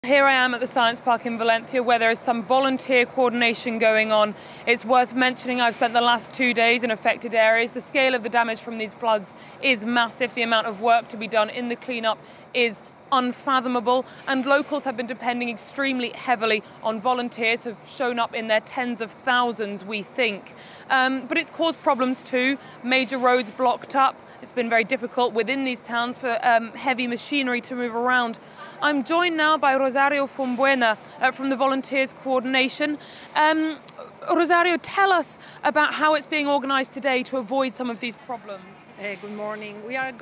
Here I am at the Science Park in Valencia, where there is some volunteer coordination going on. It's worth mentioning I've spent the last 2 days in affected areas. The scale of the damage from these floods is massive. The amount of work to be done in the cleanup is unfathomable, and locals have been depending extremely heavily on volunteers who have shown up in their tens of thousands, we think. But it's caused problems too. Major roads blocked up. It's been very difficult within these towns for heavy machinery to move around. I'm joined now by Rosario Fombuena from the Volunteers Coordination. Rosario, tell us about how it's being organised today to avoid some of these problems. Good morning. We are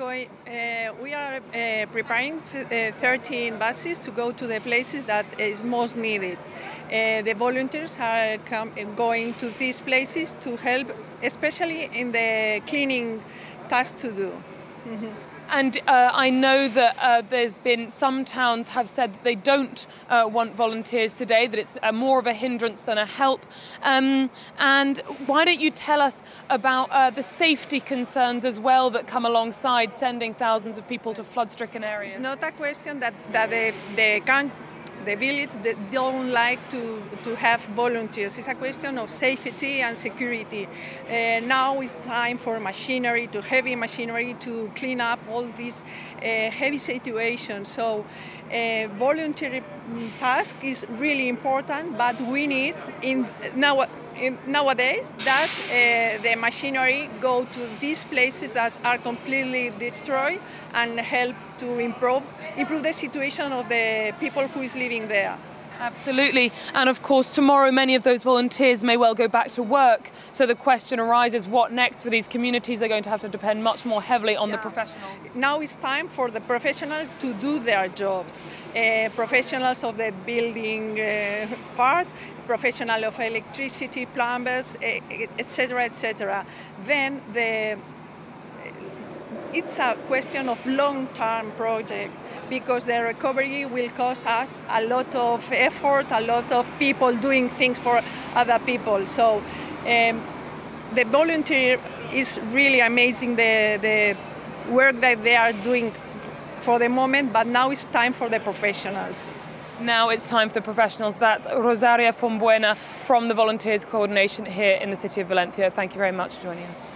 preparing 13 buses to go to the places that is most needed. The volunteers are going to these places to help, especially in the cleaning task to do. Mm-hmm. And I know that there's been some towns have said that they don't want volunteers today, that it's more of a hindrance than a help. And why don't you tell us about the safety concerns as well that come alongside sending thousands of people to flood-stricken areas? It's not a question that the village don't like to have volunteers. It's a question of safety and security. Now it's time for heavy machinery to clean up all these heavy situations. So voluntary task is really important, but we need nowadays that the machinery go to these places that are completely destroyed and help to improve the situation of the people who is living there. Absolutely. And of course, tomorrow many of those volunteers may well go back to work. So the question arises, what next for these communities? They're going to have to depend much more heavily on the professionals. Now it's time for the professionals to do their jobs. Professionals of the building part, professionals of electricity, plumbers, etc., etc. Then it's a question of long-term project, because the recovery will cost us a lot of effort, a lot of people doing things for other people. So the volunteer is really amazing, the work that they are doing for the moment, but now it's time for the professionals. Now it's time for the professionals. That's Rosario Fombuena from the Volunteers Coordination here in the city of Valencia. Thank you very much for joining us.